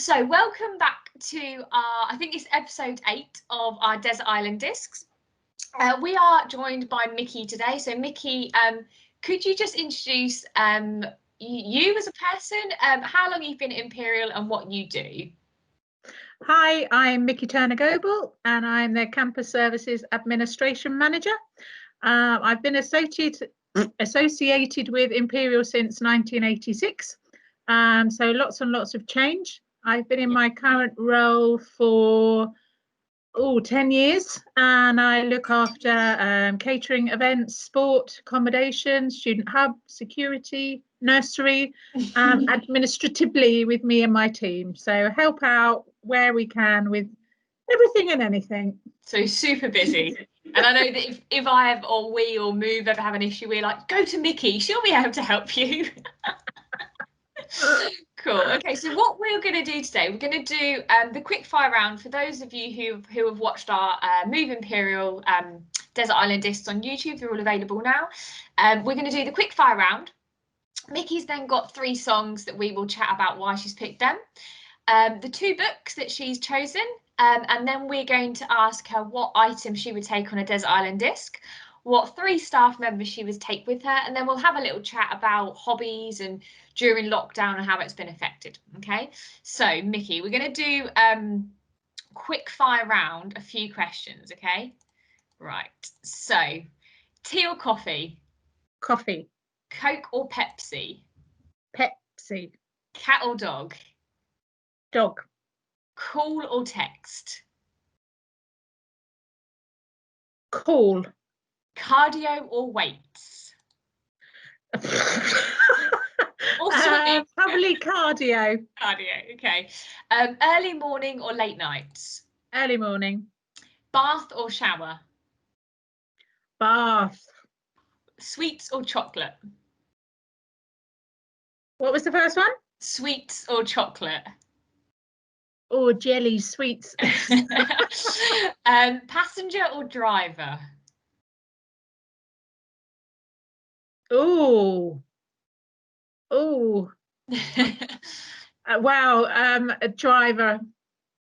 So welcome back to our, I think it's episode 8 of our Desert Island Discs. We are joined by Mickie today. So Mickie, could you just introduce you as a person, how long you've been at Imperial and what you do? Hi, I'm Mickie Turner-Goble and I'm the Campus Services Administration Manager. I've been associated with Imperial since 1986, so lots and lots of change. I've been in my current role for 10 years, and I look after catering, events, sport, accommodation, student hub, security, nursery, administratively with me and my team. So help out where we can with everything and anything. So super busy. And I know that if I have, or we or Move ever have an issue, we're like, go to Mickie, she'll be able to help you. Cool. Okay, so what we're going to do today, we're going to do the quick fire round for those of you who have watched our Move Imperial Desert Island Discs on YouTube. They're all available now. We're going to do the quick fire round. Mickie's then got 3 songs that we will chat about why she's picked them. The 2 books that she's chosen, and then we're going to ask her what item she would take on a Desert Island disc, what 3 staff members she would take with her, and then we'll have a little chat about hobbies and during lockdown and how it's been affected. Okay, so Mickie, we're going to do quick fire round, a few questions. Okay, right, so tea or coffee? Coffee. Coke or Pepsi? Pepsi. Cat or dog? Dog. Call or text? Call. Cardio or weights? Probably cardio. Cardio, okay. Early morning or late nights? Early morning. Bath or shower? Bath. Sweets or chocolate? What was the first one? Sweets or chocolate? Oh, jelly, sweets. Passenger or driver? Oh. Wow. A driver.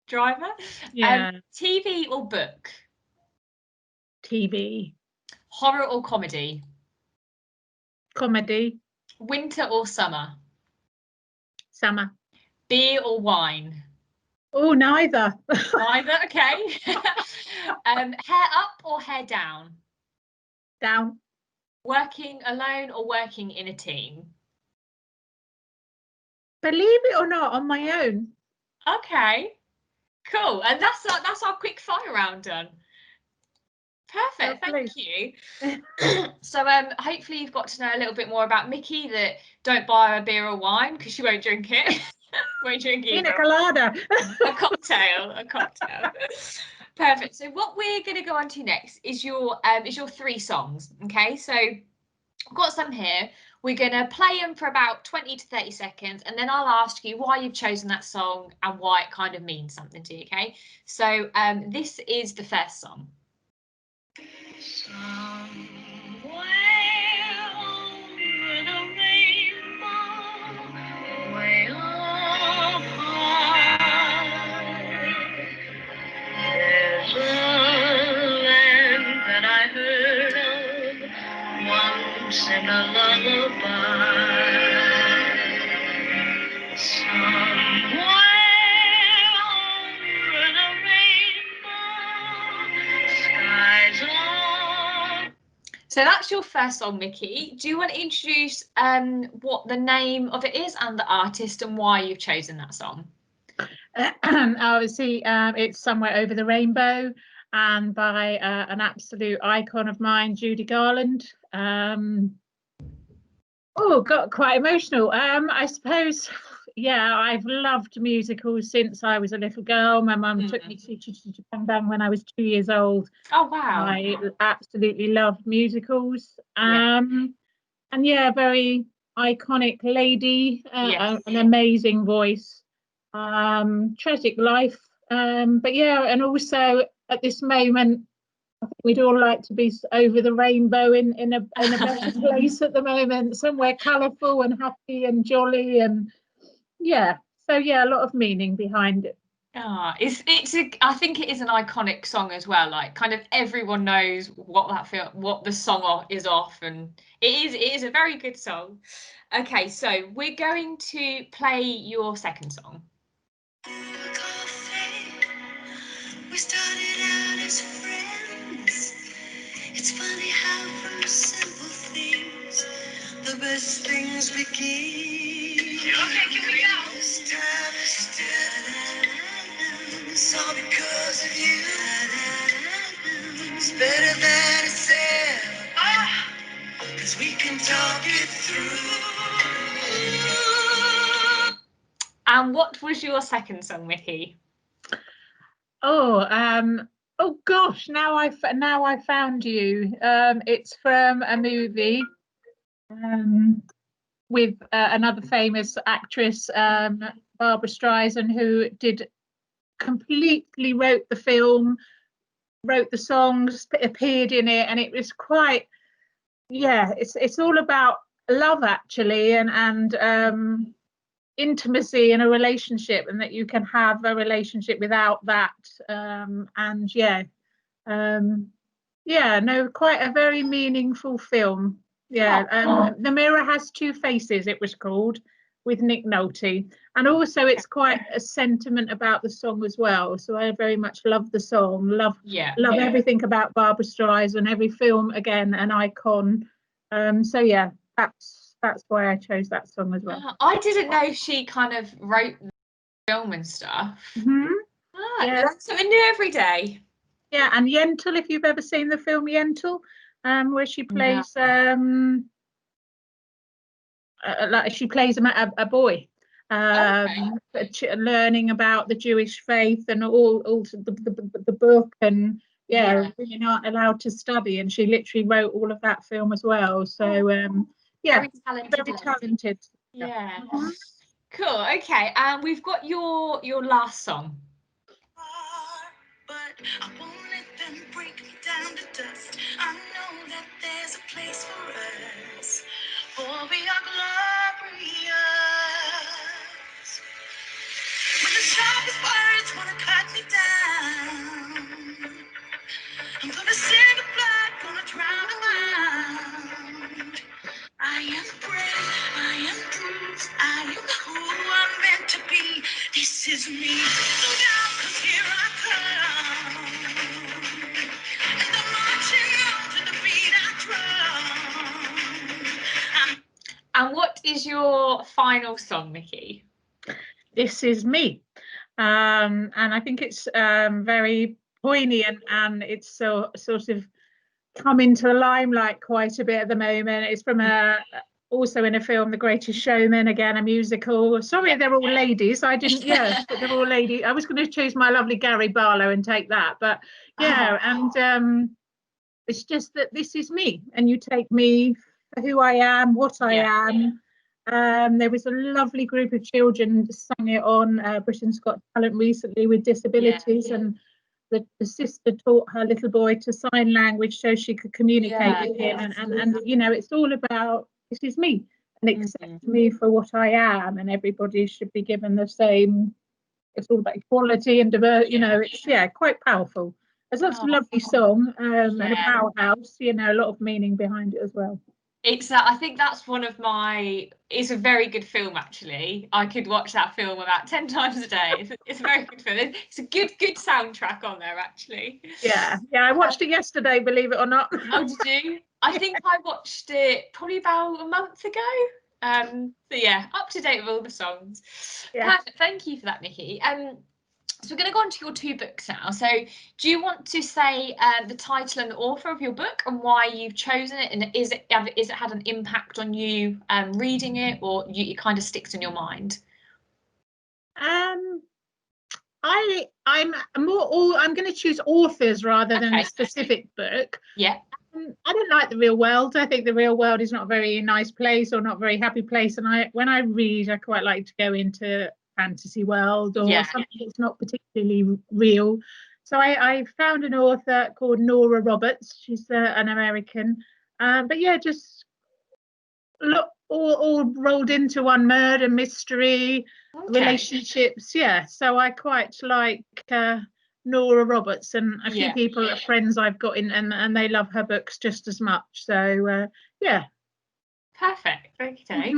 Driver? Yeah. TV or book? TV. Horror or comedy? Comedy. Winter or summer? Summer. Beer or wine? Oh, neither. Neither, okay. Hair up or hair down? Down. Working alone or working in a team? Believe it or not, on my own. Okay, cool. And that's our quick fire round done. Perfect, Lovely. thank you. So hopefully you've got to know a little bit more about Mickie, that don't buy her a beer or wine because she won't drink it. Won't drink either. Pina colada. A cocktail. Perfect. So what we're going to go on to next is your 3 songs. Okay, so I've got some here. We're going to play them for about 20 to 30 seconds, and then I'll ask you why you've chosen that song and why it kind of means something to you. Okay, so this is the first song. Somewhere over the rainbow, way up high, there's a land that I heard of once in a lullaby. Somewhere over the rainbow, skies on. So that's your first song, Mickie. Do you want to introduce what the name of it is and the artist and why you've chosen that song? Obviously, it's Somewhere Over the Rainbow, and by an absolute icon of mine, Judy Garland. Got quite emotional. I suppose, yeah, I've loved musicals since I was a little girl. My mum took me to Japan when I was 2 years old. Oh, wow. I absolutely loved musicals. Yeah. And yeah, very iconic lady, Yes. an amazing voice, tragic life. But yeah, and also at this moment, I think we'd all like to be over the rainbow in a better place at the moment, somewhere colourful and happy and jolly, and yeah. so yeah, a lot of meaning behind it. Ah, I think it is an iconic song as well. Like, kind of everyone knows what the song is off, and it is a very good song. Okay, so we're going to play your second song. We started out as friends. It's funny how from simple things the best things begin. Okay, can we go? This time is still, it's all because of you. It's better than it's ever, 'cause we can talk it through. And what was your second song, Mickie? Oh gosh, now I found you. It's from a movie with another famous actress, Barbara Streisand, who completely wrote the film, wrote the songs, appeared in it, and it was quite, yeah, it's all about love actually, and intimacy in a relationship, and that you can have a relationship without that, and no, quite a very meaningful film. The Mirror Has Two Faces, it was called, with Nick Nolte, and also it's quite a sentiment about the song as well. So I very much love the song, love everything about Barbara Streisand, every film, again, an icon. So yeah, that's why I chose that song as well. I didn't know she kind of wrote the film and stuff. Learn something new every day. Yeah, and Yentl, if you've ever seen the film Yentl, where she plays like she plays a boy, learning about the Jewish faith and all the book, and women aren't allowed to study, and she literally wrote all of that film as well. So very talented. Yeah. Cool. Okay, and we've got your last song. But I won't let them break me down to dust. I know that there's a place for us, for we are glorious. When the sharpest words wanna cut me down, I'm gonna send the blood, gonna drown them out. I am brave, I am bruised, I am who I'm meant to be. This is me. Look out, 'cause here I come. And I'm marching on to the beat I drum. And what is your final song, Mickie? This Is Me. And I think it's very poignant, and it's sort of come into the limelight quite a bit at the moment. It's from also in a film, The Greatest Showman, again a musical. Sorry, they're all ladies. I didn't. Yes, but they're all ladies. I was going to choose my lovely Gary Barlow and take that, but and it's just that this is me, and you take me for who I am, what I am. There was a lovely group of children sang it on Britain's Got Talent recently with disabilities, and the sister taught her little boy to sign language so she could communicate with him, and it's all about this is me, and accept me for what I am, and everybody should be given the same. It's all about equality and diversity. It's quite powerful. There's lots of lovely song, and a powerhouse. A lot of meaning behind it as well. I think that's it's a very good film, actually. I could watch that film about 10 times a day. It's a very good film. It's a good soundtrack on there, actually. Yeah, I watched it yesterday, believe it or not. Oh, did you? I think I watched it probably about a month ago. So yeah, up to date with all the songs. Perfect. Thank you for that, Mickie. So we're going to go on to your two books now. So do you want to say the title and the author of your book and why you've chosen it? And is it had an impact on you reading it, or it kind of sticks in your mind? I'm going to choose authors rather than a specific book. Yeah. I don't like the real world. I think the real world is not a very nice place or not a very happy place. And when I read, I quite like to go into fantasy world or something that's not particularly real. So I found an author called Nora Roberts. She's an American. But just all rolled into one: murder, mystery, relationships. Yeah, so I quite like Nora Roberts, and a few people are friends I've got in, and they love her books just as much. So yeah. Perfect. Okay.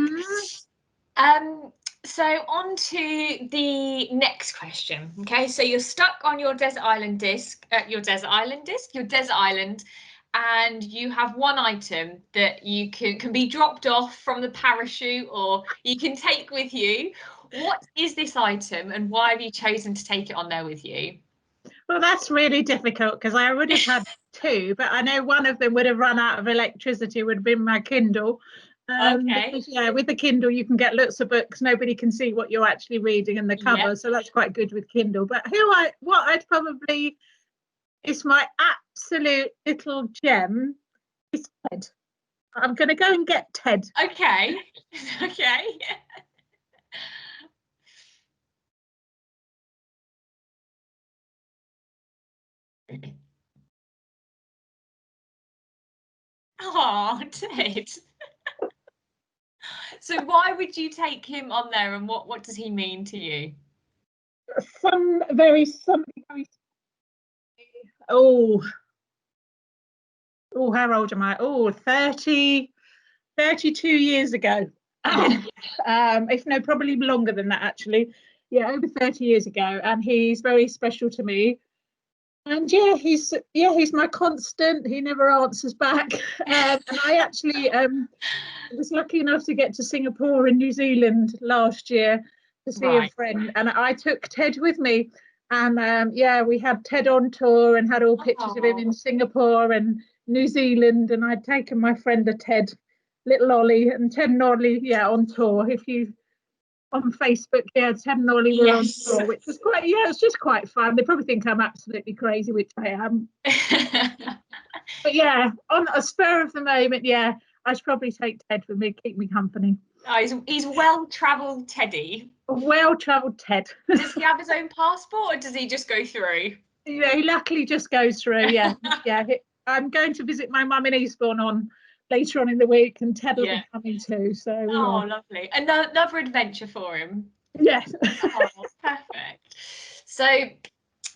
So on to the next question. Okay, so you're stuck on your desert island, and you have one item that you can be dropped off from the parachute, or you can take with you. What is this item, and why have you chosen to take it on there with you? Well, that's really difficult because I would have had two, but I know one of them would have run out of electricity, would have been my Kindle. Because, yeah, with the Kindle you can get lots of books, nobody can see what you're actually reading in the cover, so that's quite good with Kindle. But what I'd probably, is my absolute little gem, is Ted. I'm going to go and get Ted. Okay. Okay. Oh, Ted. So why would you take him on there, and what does he mean to you? Something very oh, how old am I? 32 years ago. If no, probably longer than that, actually. Yeah, over 30 years ago, and he's very special to me. And he's my constant. He never answers back. And I actually was lucky enough to get to Singapore and New Zealand last year to see a friend, and I took Ted with me. And we had Ted on tour and had all pictures of him in Singapore and New Zealand. And I'd taken my friend a Ted, little Ollie, and Ted and Ollie, on tour. If you on Facebook, Ted and Ollie were on tour, which was quite, it's just quite fun. They probably think I'm absolutely crazy, which I am. But yeah, on a spur of the moment, I should probably take Ted with me, keep me company. Oh, he's well-travelled Teddy. A well-travelled Ted. Does he have his own passport, or does he just go through? Yeah, he luckily just goes through. Yeah. I'm going to visit my mum in Eastbourne later on in the week, and Ted will be coming too. So lovely. Another adventure for him. Yes. Oh, perfect. So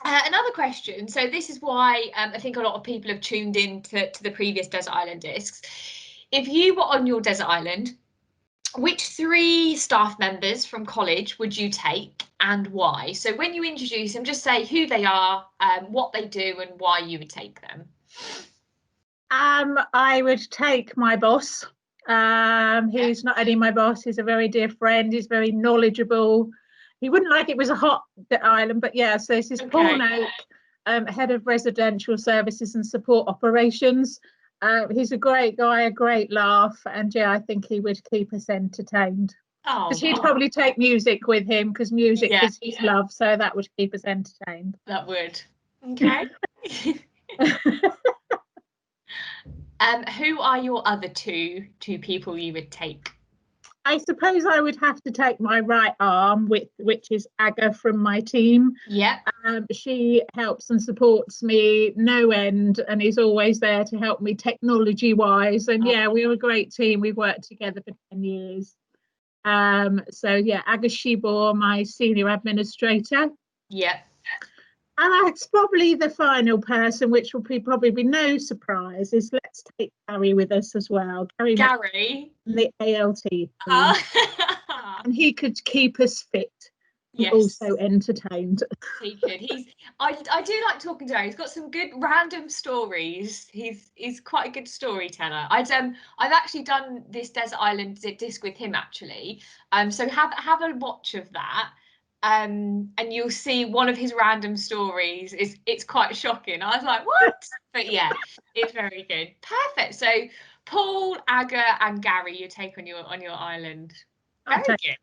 another question. So this is why I think a lot of people have tuned in to the previous Desert Island discs. If you were on your desert island, which 3 staff members from college would you take and why? So when you introduce them, just say who they are, what they do, and why you would take them. I would take my boss. He's not only my boss, he's a very dear friend. He's very knowledgeable. He wouldn't like it was a hot island, but so this is Paul Oak, head of residential services and support operations. He's a great guy, a great laugh, and I think he would keep us entertained. Because he'd probably take music with him, because music is his love, so that would keep us entertained. That would. Okay. Who are your other two people you would take? I suppose I would have to take my right arm, which is Aga from my team. Yeah. She helps and supports me no end, and is always there to help me technology-wise. And we're a great team. We've worked together for 10 years. Aga Shibor, my senior administrator. Yeah. And that's probably the final person, which will probably be no surprise, is let's take Gary with us as well. Gary? The ALT. And he could keep us fit. Yes. Also entertained. He could. I do like talking to him. He's got some good random stories. He's quite a good storyteller. I've actually done this Desert Island disc with him actually. So have a watch of that. And you'll see one of his random stories it's quite shocking. I was like, what? But it's very good. Perfect. So Paul, Aga, and Gary you take on your island. Very good.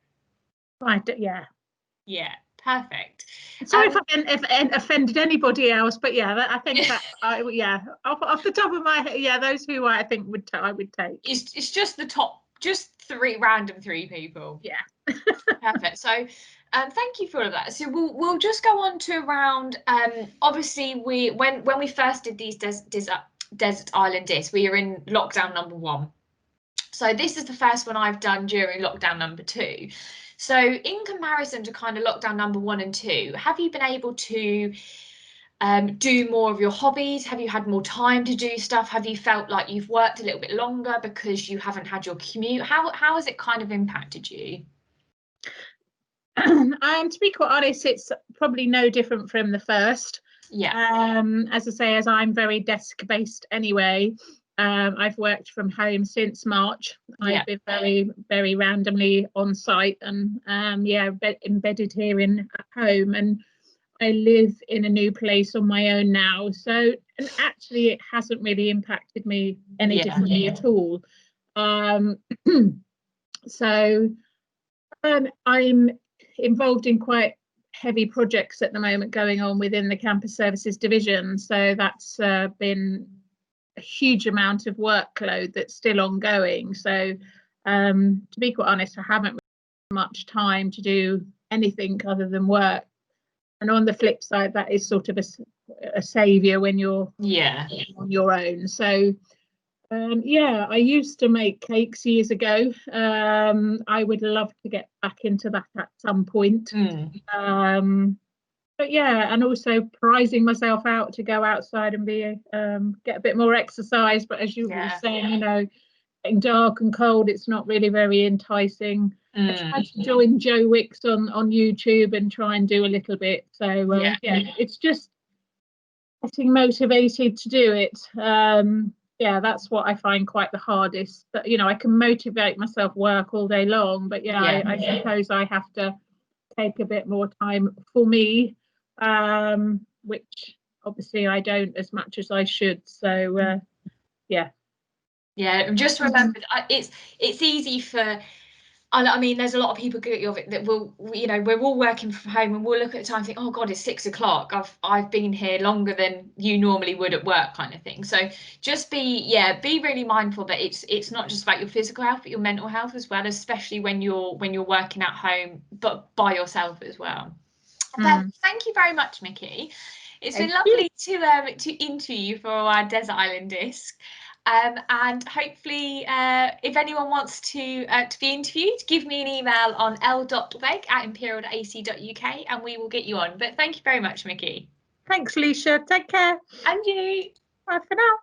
Right, yeah, perfect. Sorry if I offended anybody else, but I think that off the top of my head, those who I think I would take. It's just the top, just 3 random people. Yeah. Perfect. So thank you for all of that. So we'll just go on to around obviously when we first did these desert island discs, we were in lockdown number 1. So this is the first one I've done during lockdown number 2. So in comparison to kind of lockdown number 1 and 2, have you been able to do more of your hobbies? Have you had more time to do stuff? Have you felt like you've worked a little bit longer because you haven't had your commute? How has it kind of impacted you? To be quite honest, it's probably no different from the first. Yeah. As I say, as I'm very desk based anyway, I've worked from home since March. Yeah. I've been very, very randomly on site and embedded here at home, and I live in a new place on my own now. So, and actually, it hasn't really impacted me any differently at all. So, I'm involved in quite heavy projects at the moment going on within the campus services division. So that's been a huge amount of workload that's still ongoing. So to be quite honest, I haven't much time to do anything other than work. And on the flip side, that is sort of a saviour when you're on your own. So I used to make cakes years ago. I would love to get back into that at some point. But yeah, and also prizing myself out to go outside and get a bit more exercise. But as you were saying, you know, getting dark and cold, it's not really very enticing. I tried to join Joe Wicks on YouTube and try and do a little bit. So it's just getting motivated to do it. That's what I find quite the hardest. But you know, I can motivate myself, work all day long, but I suppose I have to take a bit more time for me, which obviously I don't as much as I should. So just remember, it's easy for, I mean, there's a lot of people guilty of it that we're all working from home and we'll look at the time and think, oh God, it's 6 o'clock. I've been here longer than you normally would at work, kind of thing. So just be really mindful that it's not just about your physical health, but your mental health as well, especially when you're working at home, but by yourself as well. Thank you very much, Mickie. It's been lovely to interview you for our Desert Island Disc. And hopefully, if anyone wants to be interviewed, give me an email on l.wegg@imperial.ac.uk and we will get you on. But thank you very much, Mickie. Thanks, Leisha. Take care. And you. Bye for now.